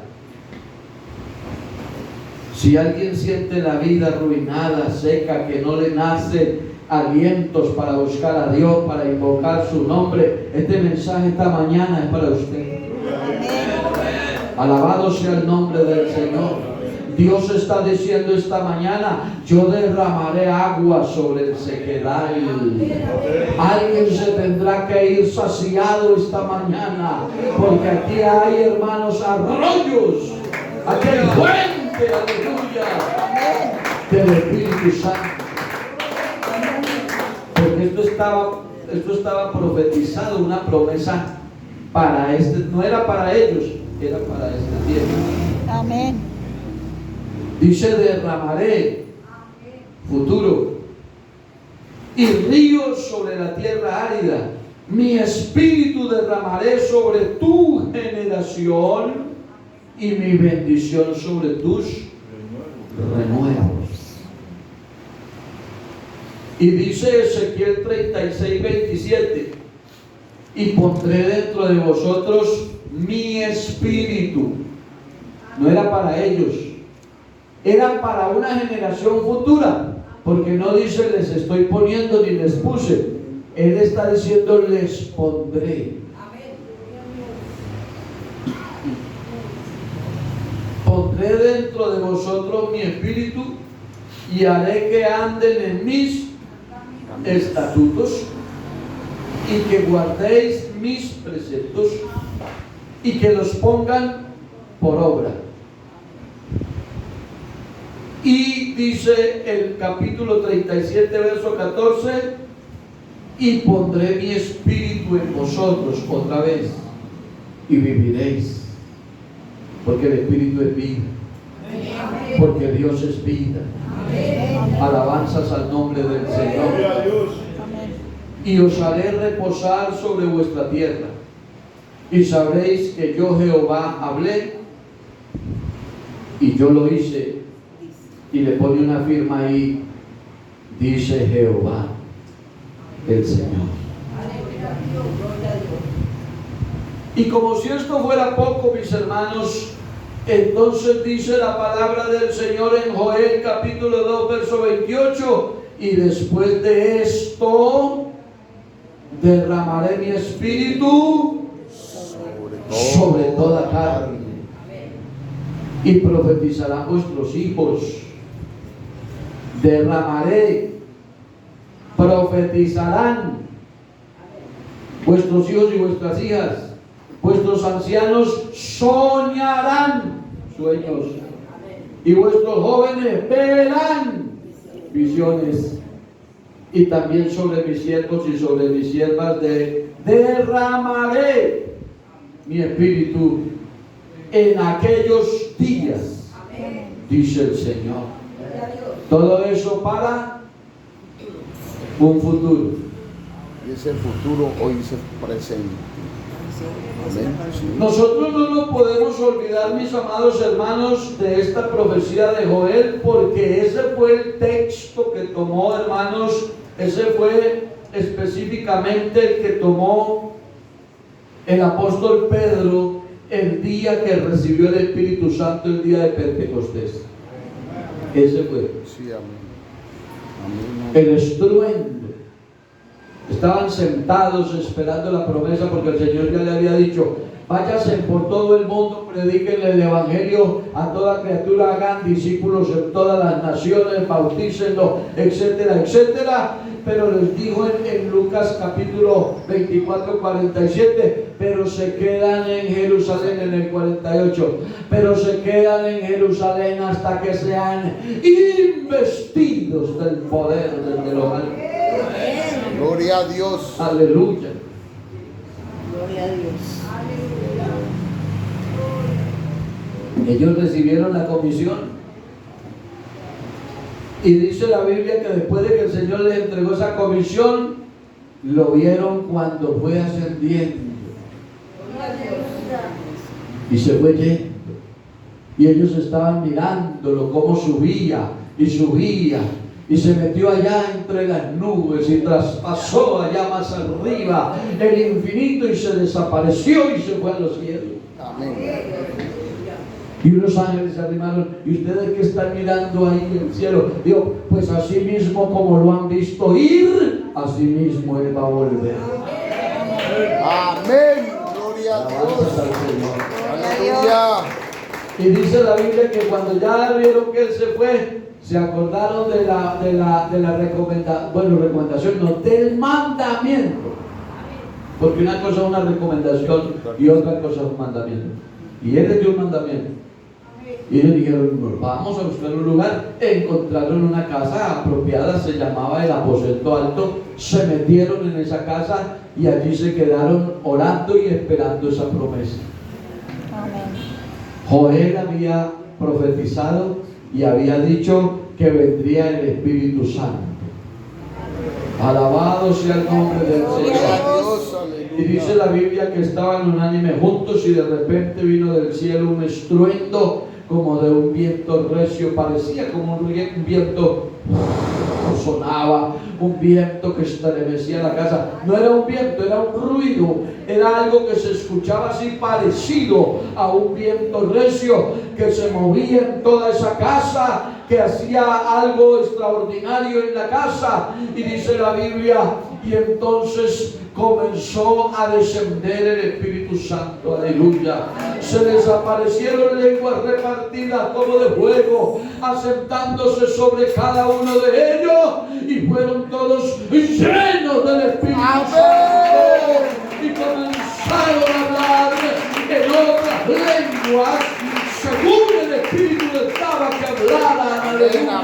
Si alguien siente la vida arruinada, seca, que no le nace alientos para buscar a Dios, para invocar su nombre, este mensaje esta mañana es para usted. Amén. Alabado sea el nombre del Señor. Dios está diciendo esta mañana: yo derramaré agua sobre el sequedal. Alguien se tendrá que ir saciado esta mañana, porque aquí hay, hermanos, arroyos. Aquí hay fuente, aleluya, del Espíritu Santo. Porque esto estaba profetizado, una promesa para no era para ellos, era para esta tierra. Amén. Dice: derramaré, futuro, y ríos sobre la tierra árida. Mi espíritu derramaré sobre tu generación y mi bendición sobre tus renuevos. Y dice Ezequiel 36:27: y pondré dentro de vosotros mi espíritu. No era para ellos, era para una generación futura, porque no dice les estoy poniendo ni les puse. Él está diciendo les pondré. Pondré dentro de vosotros mi espíritu y haré que anden en mis estatutos y que guardéis mis preceptos y que los pongan por obra. Y dice el capítulo 37, verso 14: y pondré mi espíritu en vosotros otra vez y viviréis, porque el espíritu es vida, porque Dios es vida. Alabanzas al nombre del Señor. Y os haré reposar sobre vuestra tierra, y sabréis que yo Jehová hablé y yo lo hice. Y le pone una firma ahí: dice Jehová el Señor. Y como si esto fuera poco, mis hermanos, entonces dice la palabra del Señor en Joel capítulo 2, verso 28: y después de esto derramaré mi espíritu sobre toda carne, y profetizarán vuestros hijos. Derramaré, profetizarán vuestros hijos y vuestras hijas. Vuestros ancianos soñarán sueños, y vuestros jóvenes verán visiones. Y también sobre mis siervos y sobre mis siervas derramaré mi espíritu en aquellos días, dice el Señor. Todo eso para un futuro. Y ese futuro hoy se presente. Amén. Sí. Nosotros no nos podemos olvidar, mis amados hermanos, de esta profecía de Joel, porque ese fue el texto que tomó, hermanos, ese fue específicamente el que tomó el apóstol Pedro el día que recibió el Espíritu Santo, el día de Pentecostés. Ese fue. Sí, amén. Amén. El estruendo. Estaban sentados esperando la promesa, porque el Señor ya le había dicho: váyanse por todo el mundo, prediquen el evangelio a toda criatura, hagan discípulos en todas las naciones, bautícenlos, etcétera, etcétera. Pero les dijo en Lucas capítulo 24, 47: pero se quedan en Jerusalén, en el 48, pero se quedan en Jerusalén hasta que sean investidos del poder desde lo alto. Gloria a Dios. Aleluya. Gloria a Dios. Ellos recibieron la comisión. Y dice la Biblia que después de que el Señor les entregó esa comisión, lo vieron cuando fue ascendiendo. Y se fue yendo. Y ellos estaban mirándolo cómo subía y subía. Y se metió allá entre las nubes y traspasó allá más arriba el infinito y se desapareció y se fue a los cielos. Amén. Y unos ángeles se arrimaron: ¿y ustedes qué están mirando ahí en el cielo? Digo, pues así mismo como lo han visto ir, así mismo Él va a volver. Amén. Gloria a Alabanzas Dios. al Señor. Dios. Aleluya. Y dice la Biblia que cuando ya vieron que él se fue, se acordaron de la recomendación, no, del mandamiento. Porque una cosa es una recomendación y otra cosa es un mandamiento. Y él les dio un mandamiento. Y ellos dijeron, vamos a buscar un lugar. Encontraron una casa apropiada, se llamaba el aposento alto. Se metieron en esa casa y allí se quedaron orando y esperando esa promesa. Amén. Joel había profetizado y había dicho que vendría el Espíritu Santo. Alabado sea el nombre del Señor. Y dice la Biblia que estaban unánime juntos y de repente vino del cielo un estruendo como de un viento recio, parecía como un viento, sonaba un viento que estremecía la casa. No era un viento, era un ruido, era algo que se escuchaba así parecido a un viento recio que se movía en toda esa casa, que hacía algo extraordinario en la casa. Y dice la Biblia, y entonces comenzó a descender el Espíritu Santo, aleluya. Se les aparecieron lenguas repartidas como de fuego, asentándose sobre cada uno de ellos, y fueron todos llenos del Espíritu Santo y comenzaron a hablar en otras lenguas según el Espíritu estaba que hablaran, aleluya.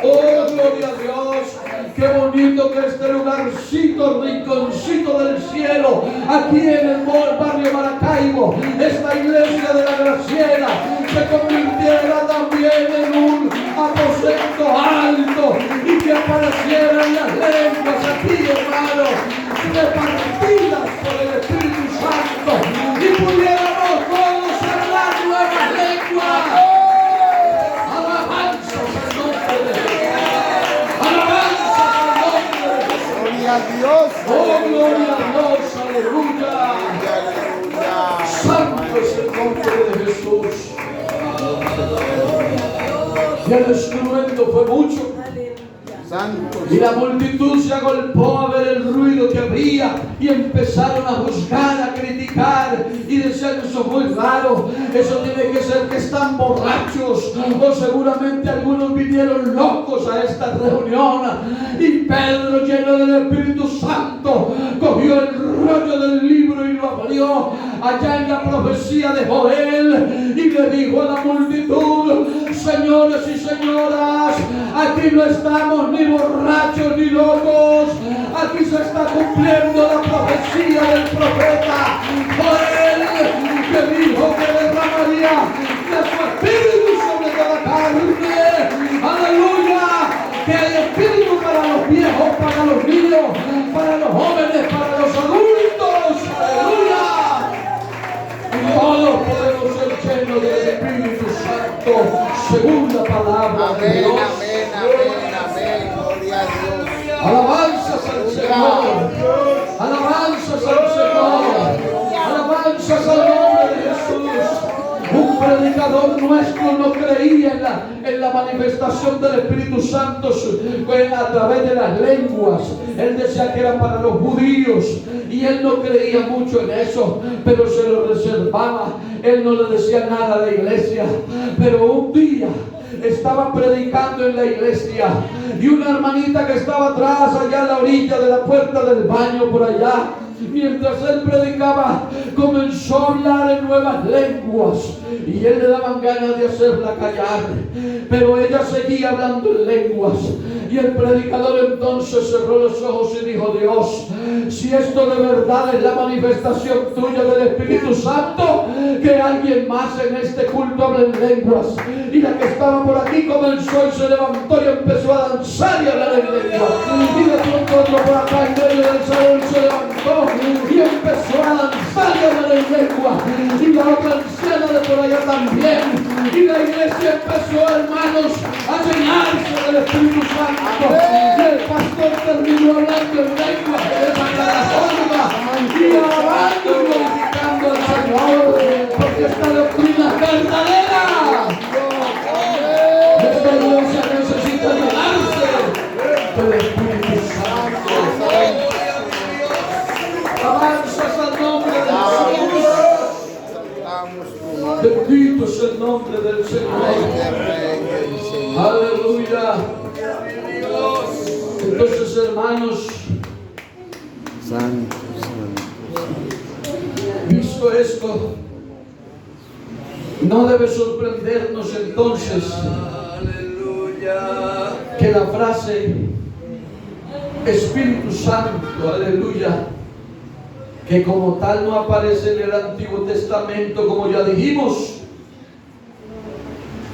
Oh, gloria a Dios. Qué bonito que este lugarcito, rinconcito del cielo, aquí en el barrio Maracaibo, esta iglesia de la Graciela, se convirtiera también en un aposento alto y que aparecieran las lenguas aquí, hermano, repartidas por el Espíritu Santo, y pudiéramos todos hablar nuevas lenguas. Gloria a Dios. Oh, gloria a Dios, aleluya. Santo es el nombre de Jesús. Y el estruendo fue mucho. Santo. Y la multitud se agolpó a ver el ruido que había y empezaron a juzgar, a criticar y decían, eso es muy raro, eso tiene que ser que están borrachos, o seguramente algunos vinieron locos a esta reunión. Y Pedro, lleno del Espíritu Santo, cogió el rollo del libro y lo abrió allá en la profecía de Joel y le dijo a la multitud, señores y señoras, aquí no estamos ni borrachos ni locos, aquí se está cumpliendo la profecía del profeta Joel, que dijo que derramaría de su espíritu sobre toda carne, aleluya, que hay espíritu para los viejos, para los niños, para los jóvenes, para los adultos, aleluya, y todos podemos ser llenos del Espíritu Santo, según la palabra de Amén, Dios. amén, amén, amén. Gloria a Dios. Alabanzas al Señor. Alabanzas al Señor. Alabanzas al nombre de Jesús. Un predicador nuestro no creía en la manifestación del Espíritu Santo a través de las lenguas. Él decía que era para los judíos y él no creía mucho en eso, pero se lo reservaba. Él no le decía nada a la iglesia. Pero un día estaba predicando en la iglesia y una hermanita que estaba atrás, allá a la orilla de la puerta del baño por allá, mientras él predicaba, comenzó a hablar en nuevas lenguas y él le daban ganas de hacerla callar, pero ella seguía hablando en lenguas. Y el predicador entonces cerró los ojos y dijo, Dios, si esto de verdad es la manifestación tuya del Espíritu Santo, que alguien más en este culto hable en lenguas. Y la que estaba por aquí comenzó y se levantó y empezó a danzar y a hablar en lenguas. Y de pronto otro por acá en medio del salón se levantó y empezó a danzar y a hablar en lenguas. Y la otra anciana de por allá también. Y la iglesia empezó, hermanos, a llenarse del Espíritu Santo. Y el pastor terminó hablando en lenguas de esa forma y alabando y glorificando al Señor, porque esta doctrina es verdadera. Esta iglesia necesita llenarse del Espíritu Santo. Avanzas al nombre de Jesús. Aleluya. Entonces, hermanos, Santo, santo. visto esto, no debe sorprendernos entonces que la frase Espíritu Santo, aleluya, que como tal no aparece en el Antiguo Testamento, como ya dijimos,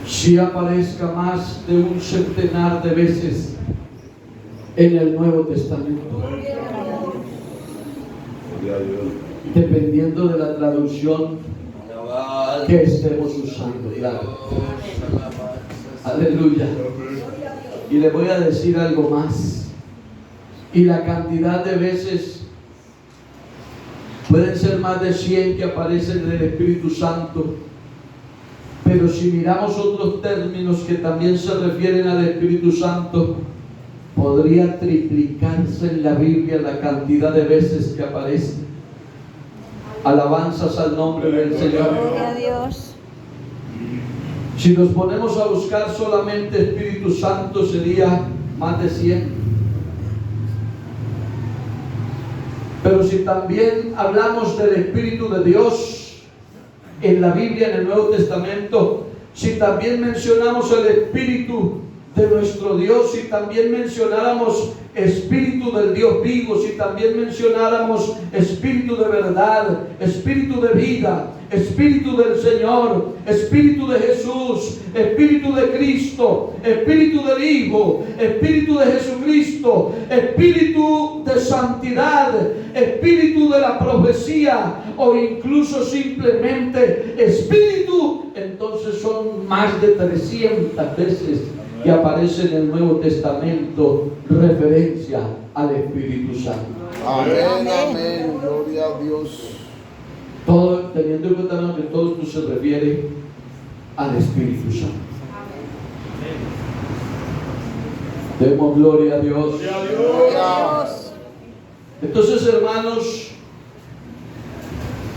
sí aparezca más de un centenar de veces en el Nuevo Testamento, dependiendo de la traducción que estemos usando, claro. Aleluya. Y le voy a decir algo más. Y la cantidad de veces pueden ser más de 100 que aparecen en el Espíritu Santo. Pero si miramos otros términos que también se refieren al Espíritu Santo, podría triplicarse en la Biblia la cantidad de veces que aparece. Alabanzas al nombre del Señor. Gloria a Dios. Si nos ponemos a buscar solamente Espíritu Santo, sería más de 100. Pero si también hablamos del Espíritu de Dios en la Biblia, en el Nuevo Testamento, si también mencionamos el Espíritu de nuestro Dios, si también mencionáramos Espíritu del Dios vivo, si también mencionáramos Espíritu de verdad, Espíritu de vida, Espíritu del Señor, Espíritu de Jesús, Espíritu de Cristo, Espíritu del Hijo, Espíritu de Jesucristo, Espíritu de santidad, Espíritu de la profecía o incluso simplemente Espíritu, entonces son más de 300 veces que aparece en el Nuevo Testamento referencia al Espíritu Santo. Amén, amén. Gloria a Dios. Todo, teniendo en cuenta que todo esto se refiere al Espíritu Santo. Demos gloria a Dios. Entonces, hermanos,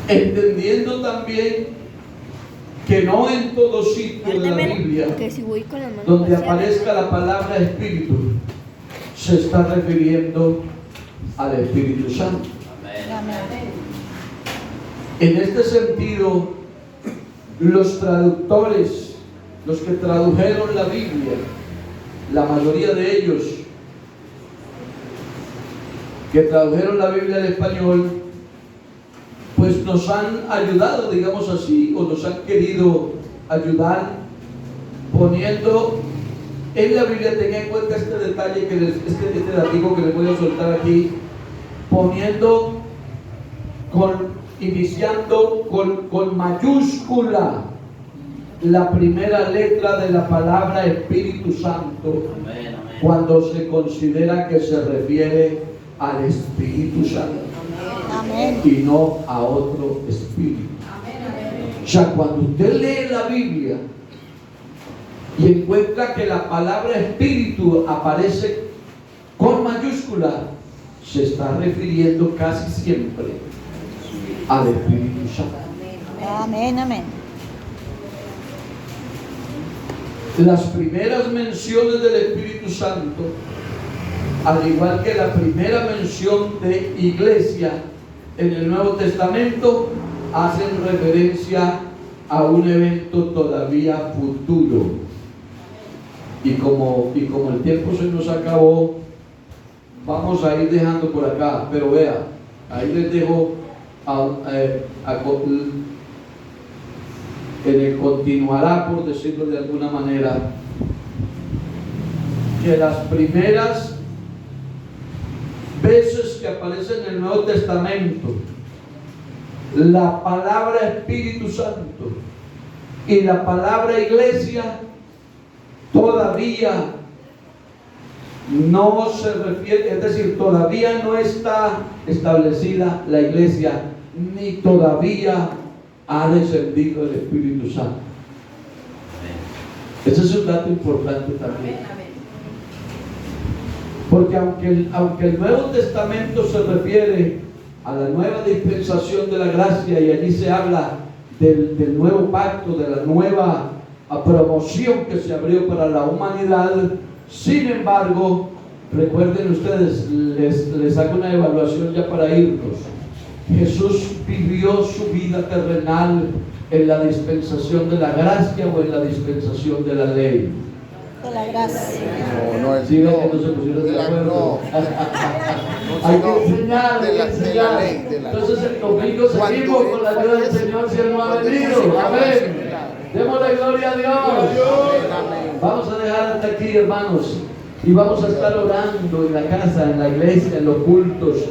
entendiendo también que no en todo sitio de la Biblia donde aparezca la palabra Espíritu se está refiriendo al Espíritu Santo. Amén. En este sentido, los traductores, los que tradujeron la Biblia, la mayoría de ellos que tradujeron la Biblia al español, pues nos han ayudado, digamos así, o nos han querido ayudar poniendo en la Biblia, tenga en cuenta este detalle, este datico que les voy a soltar aquí, poniendo iniciando con mayúscula la primera letra de la palabra Espíritu Santo, cuando se considera que se refiere al Espíritu Santo. Amén. Y no a otro espíritu. O sea, cuando usted lee la Biblia y encuentra que la palabra espíritu aparece con mayúscula, se está refiriendo casi siempre al Espíritu Santo. Amén, amén. Las primeras menciones del Espíritu Santo, al igual que la primera mención de iglesia en el Nuevo Testamento, hacen referencia a un evento todavía futuro. Y como el tiempo se nos acabó, vamos a ir dejando por acá. Pero vea, ahí les dejo en el continuará, por decirlo de alguna manera, que las primeras veces que aparece en el Nuevo Testamento la palabra Espíritu Santo y la palabra iglesia, todavía no se refiere, es decir, todavía no está establecida la iglesia, ni todavía ha descendido el Espíritu Santo. Ese es un dato importante también. Porque aunque el Nuevo Testamento se refiere a la nueva dispensación de la gracia, y allí se habla del nuevo pacto, de la nueva promoción que se abrió para la humanidad. Sin embargo, recuerden ustedes, les hago una evaluación ya para irnos. Jesús vivió su vida terrenal en la dispensación de la gracia o en la dispensación de la ley. De la gracia. No, Sí, ven que no se pusieron de acuerdo. Hay que enseñar, hay que enseñar. Entonces el domingo seguimos con la ayuda del Señor si Él no ha venido. Amén. Démosle gloria a Dios. Vamos a dejar hasta aquí, hermanos. Y vamos a estar orando en la casa, en la iglesia, en los cultos.